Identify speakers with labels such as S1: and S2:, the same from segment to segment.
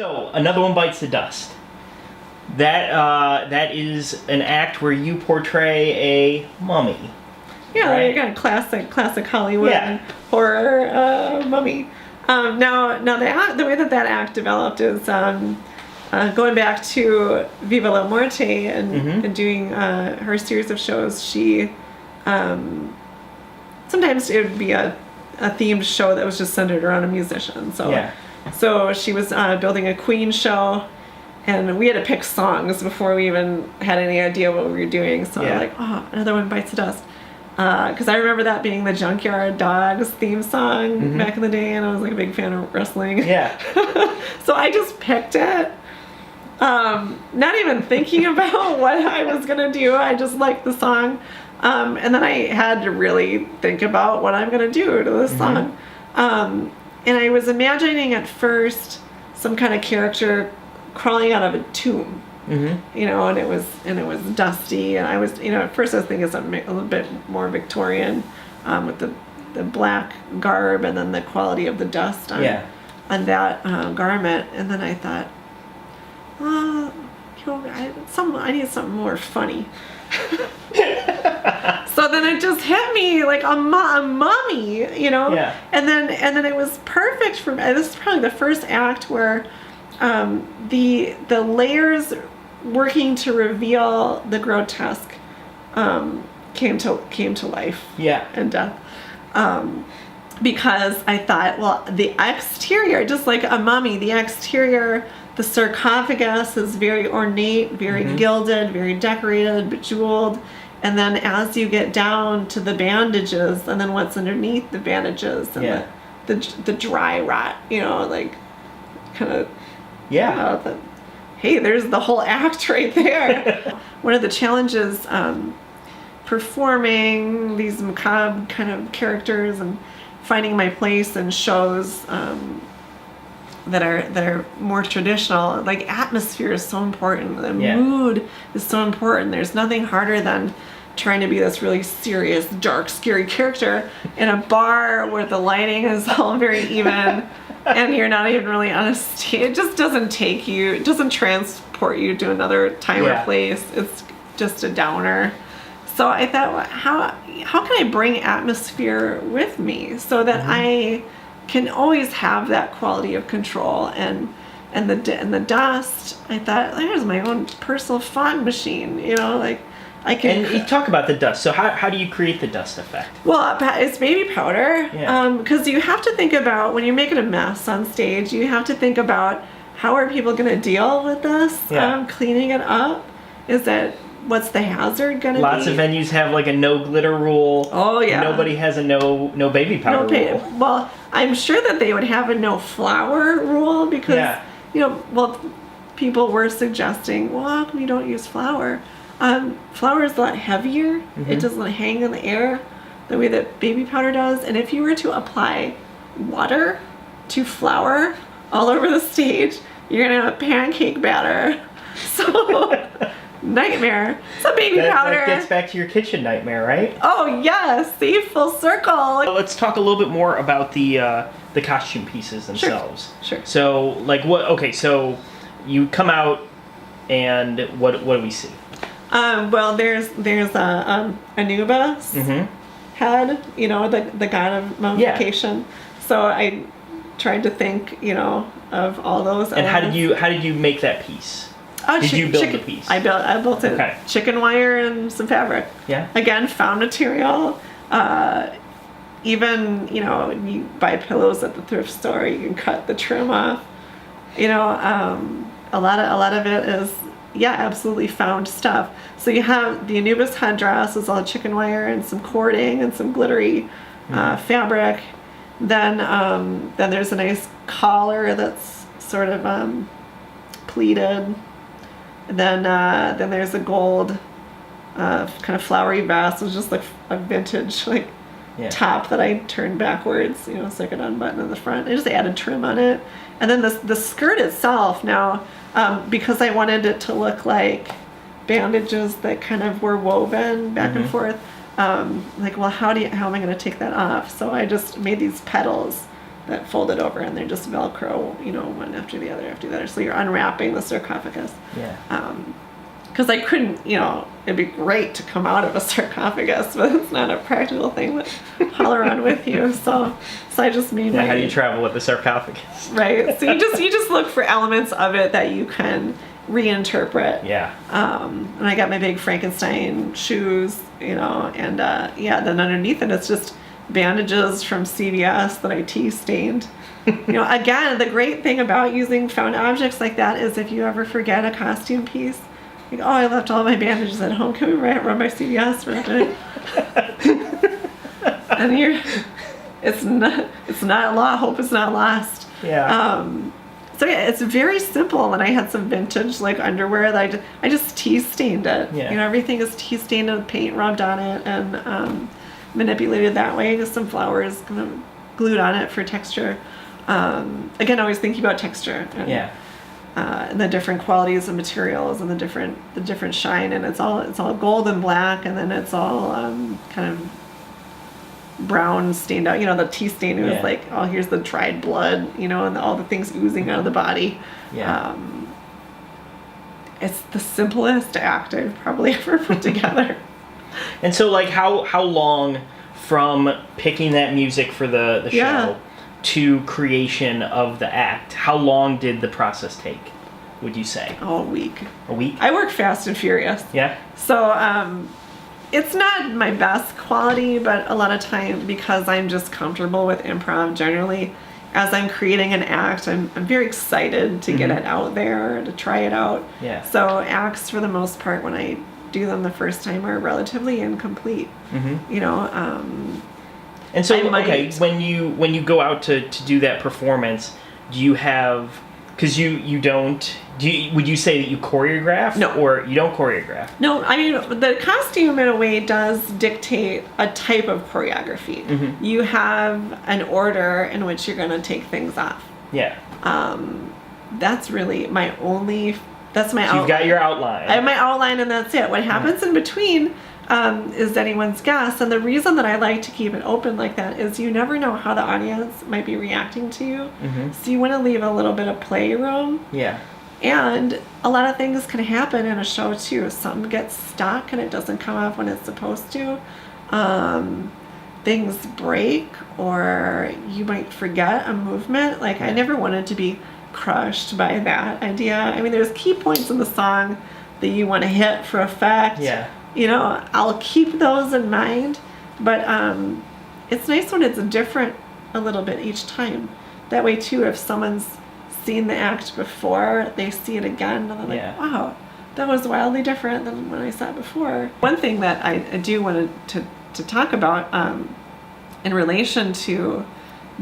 S1: So, Another One Bites the Dust. That is an act where you portray a mummy.
S2: Yeah,
S1: right?
S2: like a classic Hollywood horror mummy. Now the way that act developed is going back to Viva La Muerte and doing her series of shows. She sometimes it would be a themed show that was just centered around a musician. So she was building a Queen show. And we had to pick songs before we even had any idea what we were doing. So I'm like, Another One Bites the Dust. Because I remember that being the Junkyard Dogs theme song back in the day, and I was like a big fan of wrestling.
S1: Yeah.
S2: So I just picked it, not even thinking about what I was going to do. I just liked the song. And then I had to really think about what I'm going to do to this song. And I was imagining at first some kind of character crawling out of a tomb, and it was dusty, and I was, at first I was thinking something a little bit more Victorian, with the black garb and then the quality of the dust on that garment, and then I thought, I need something more funny. So then it just hit me like a mummy, and then it was perfect for me. This is probably the first act where the layers working to reveal the grotesque came to life and death, because I thought, well, the exterior, just like a mummy, the exterior, the sarcophagus is very ornate, very gilded, very decorated, bejeweled, and then as you get down to the bandages and then what's underneath the bandages and the dry rot, like kind of hey, there's the whole act right there. One of the challenges performing these macabre kind of characters and finding my place in shows that are more traditional. Like, atmosphere is so important. The mood is so important. There's nothing harder than trying to be this really serious, dark, scary character in a bar where the lighting is all very even. And you're not even really on a stage. It just doesn't it doesn't transport you to another time or place. It's just a downer. So I thought, well, how can I bring atmosphere with me so that I can always have that quality of control and the dust? I thought, there's my own personal fog machine, like I can.
S1: And you talk about the dust. So how do you create the dust effect?
S2: Well, it's baby powder. Because you have to think about, when you're making a mess on stage, you have to think about, how are people going to deal with this? Cleaning it up. What's the hazard going to be?
S1: Lots of venues have like a no glitter rule.
S2: Oh yeah.
S1: Nobody has a no baby powder rule.
S2: Well, I'm sure that they would have a no flour rule because people were suggesting, well, how come you don't use flour? Flour is a lot heavier. It doesn't hang in the air the way that baby powder does. And if you were to apply water to flour all over the stage, you're going to have a pancake batter. So, nightmare. So baby powder.
S1: That gets back to your kitchen nightmare, right?
S2: Oh, yes. See, full circle.
S1: Let's talk a little bit more about the costume pieces themselves.
S2: Sure.
S1: So, so you come out, and what do we see?
S2: Well, there's Anubis head, the god of mummification. So I tried to think, of all those.
S1: And
S2: elements.
S1: how did you make that piece? Did you build the piece?
S2: I built it. Okay. Chicken wire and some fabric.
S1: Yeah.
S2: Again, found material. Even you buy pillows at the thrift store, you can cut the trim off. A lot of it is. Yeah, absolutely found stuff. So you have the Anubis headdress is all chicken wire and some cording and some glittery fabric. Then there's a nice collar that's sort of pleated. And then there's a gold kind of flowery vest. It's just like a vintage top that I turned backwards, so I could unbutton in the front. I just added trim on it. And then the skirt itself now. Because I wanted it to look like bandages that kind of were woven back and forth. How am I going to take that off? So I just made these petals that folded over, and they're just Velcro, one after the other. So you're unwrapping the sarcophagus.
S1: Yeah.
S2: Because I couldn't, it'd be great to come out of a sarcophagus, but it's not a practical thing to haul around with you. So I just made
S1: how do you travel with the sarcophagus?
S2: Right. So you just look for elements of it that you can reinterpret.
S1: Yeah.
S2: And I got my big Frankenstein shoes, and then underneath it, it's just bandages from CVS that I tea stained. Again, the great thing about using found objects like that is if you ever forget a costume piece, like, oh, I left all my bandages at home. Can we run by CVS for a minute? And it's not lost. Hope it's not lost.
S1: Yeah.
S2: So yeah, it's very simple. And I had some vintage like underwear that I just tea stained it.
S1: Yeah.
S2: Everything is tea stained with paint rubbed on it and manipulated that way. Just some flowers kind of glued on it for texture. Again, always thinking about texture. And the different qualities of materials and the different shine, and it's all gold and black, and then it's all kind of brown stained out. The tea stain was like, oh, here's the dried blood, and all the things oozing out of the body.
S1: Yeah.
S2: It's the simplest act I've probably ever put together.
S1: And so, like, how long from picking that music for the show to creation of the act, how long did the process take, would you say?
S2: Oh, a week.
S1: A week?
S2: I work fast and furious.
S1: Yeah.
S2: So it's not my best quality, but a lot of time, because I'm just comfortable with improv generally, as I'm creating an act, I'm very excited to get it out there, to try it out.
S1: Yeah.
S2: So acts, for the most part, when I do them the first time, are relatively incomplete.
S1: And so, okay, when you go out to do that performance, do you have, because you don't, would you say that you choreograph?
S2: No.
S1: Or you don't choreograph?
S2: No, I mean, the costume in a way does dictate a type of choreography. You have an order in which you're going to take things off.
S1: Yeah.
S2: That's really my only, that's my outline.
S1: You've got your outline.
S2: I have my outline, and that's it. What happens in between is anyone's guess. And the reason that I like to keep it open like that is you never know how the audience might be reacting to you. So you want to leave a little bit of playroom.
S1: Yeah.
S2: And a lot of things can happen in a show too. Something gets stuck and it doesn't come off when it's supposed to. Things break, or you might forget a movement. Like, I never wanted to be crushed by that idea. I mean, there's key points in the song that you want to hit for effect.
S1: Yeah.
S2: I'll keep those in mind, but it's nice when it's different a little bit each time. That way too, if someone's seen the act before, they see it again, and they're like, wow, that was wildly different than when I saw it before. One thing that I do want to talk about in relation to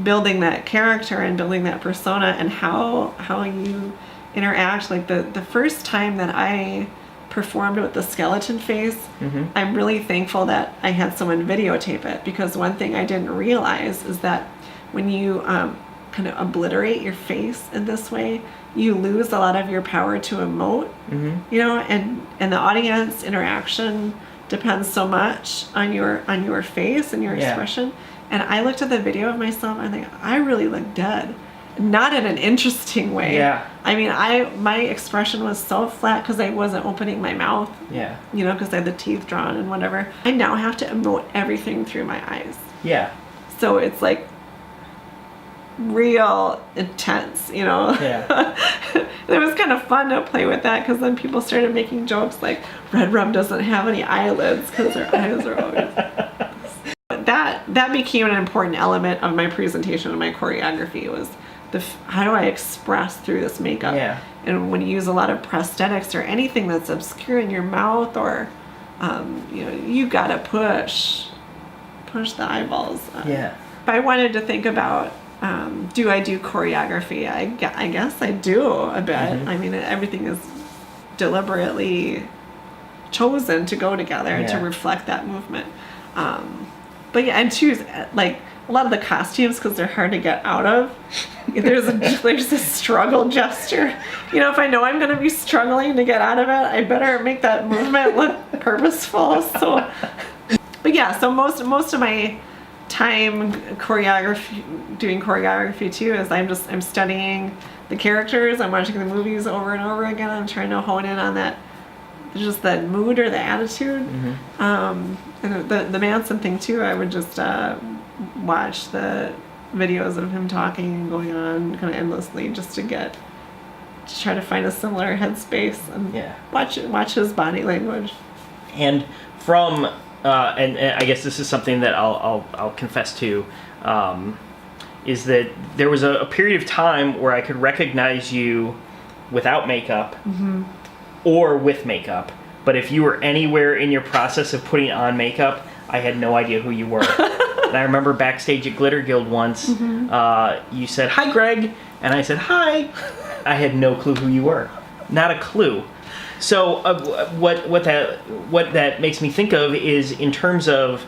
S2: building that character and building that persona and how you interact, like the first time that I performed with the skeleton face, I'm really thankful that I had someone videotape it, because one thing I didn't realize is that when you kind of obliterate your face in this way, you lose a lot of your power to emote, and the audience interaction depends so much on your face and your expression. And I looked at the video of myself and I think, I really look dead. Not in an interesting way.
S1: Yeah.
S2: I mean, my expression was so flat because I wasn't opening my mouth.
S1: Yeah.
S2: Because I had the teeth drawn and whatever. I now have to emote everything through my eyes.
S1: Yeah.
S2: So it's like real intense,
S1: Yeah.
S2: It was kind of fun to play with that, because then people started making jokes like, Red Rum doesn't have any eyelids because her eyes are always... That became an important element of my presentation and my choreography, was how do I express through this makeup?
S1: Yeah.
S2: And when you use a lot of prosthetics or anything that's obscure in your mouth, or you gotta push the eyeballs.
S1: Yeah.
S2: If I wanted to think about, do I do choreography? I guess I do a bit. I mean, everything is deliberately chosen to go together to reflect that movement. But yeah, and choose, like, a lot of the costumes, because they're hard to get out of, there's a struggle gesture. If I know I'm going to be struggling to get out of it, I better make that movement look purposeful. So, but yeah, so most of my time doing choreography too is I'm studying the characters. I'm watching the movies over and over again. I'm trying to hone in on that, just that mood or the attitude. And the Manson thing too, I would just watch the videos of him talking and going on kind of endlessly just to try to find a similar headspace and watch his body language.
S1: And from and I guess this is something that I'll confess to, is that there was a period of time where I could recognize you without makeup or with makeup. But if you were anywhere in your process of putting on makeup, I had no idea who you were. And I remember backstage at Glitter Guild once, you said, "Hi, Greg." And I said, "Hi." I had no clue who you were. Not a clue. So what that makes me think of is in terms of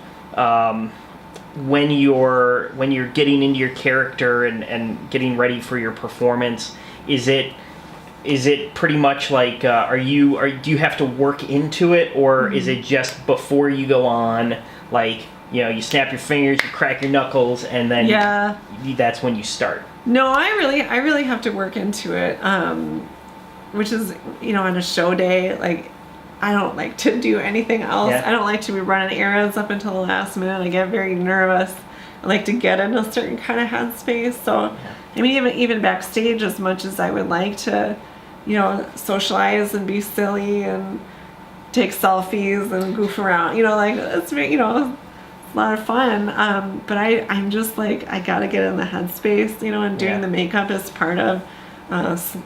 S1: when you're getting into your character and getting ready for your performance, is it pretty much like do you have to work into it, or is it just before you go on, like, you know, you snap your fingers, you crack your knuckles, and then that's when you start?
S2: No, I really have to work into it, which is, you know, on a show day, like, I don't like to do anything else. I don't like to be running errands up until the last minute. I get very nervous. I like to get in a certain kind of headspace. So, I mean, even backstage, as much as I would like to, you know, socialize and be silly and take selfies and goof around, you know, like, it's, you know, a lot of fun, but I'm just like, I gotta get in the headspace, you know, and doing the makeup is part of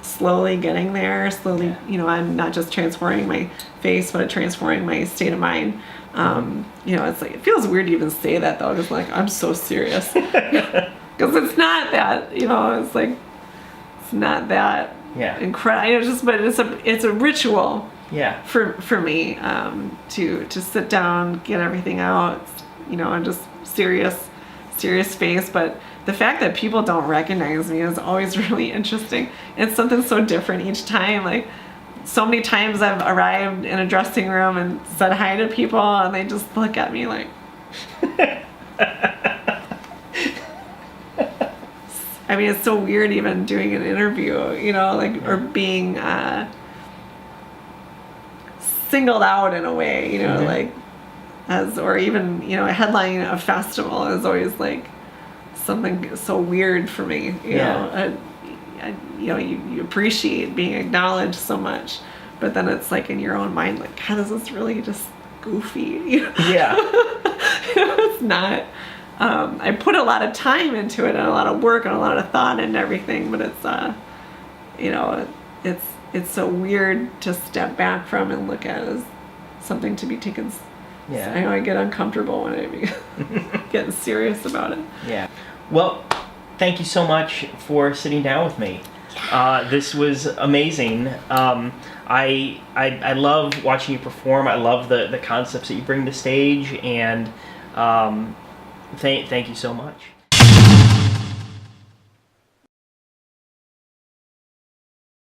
S2: slowly getting there. Slowly, you know, I'm not just transforming my face, but transforming my state of mind. You know, it's like, it feels weird to even say that though, because like, I'm so serious, because it's not that, you know, it's like, it's not that incredible. It's just, but it's a ritual for me, to sit down, get everything out, you know, and just serious face. But the fact that people don't recognize me is always really interesting. It's something so different each time. Like, so many times I've arrived in a dressing room and said hi to people, and they just look at me like, I mean, it's so weird even doing an interview, you know, like, or being singled out in a way, you know, like, or even, you know, headlining a festival is always like something so weird for me, you know. You know, you appreciate being acknowledged so much, but then it's like in your own mind, like, God, is this really just goofy? You know? It's not. I put a lot of time into it and a lot of work and a lot of thought into everything, but it's you know, it's so weird to step back from and look at as something to be taken. I know I get uncomfortable when I getting serious about it.
S1: Well, thank you so much for sitting down with me. This was amazing. I love watching you perform. I love the concepts that you bring to stage, and thank you so much.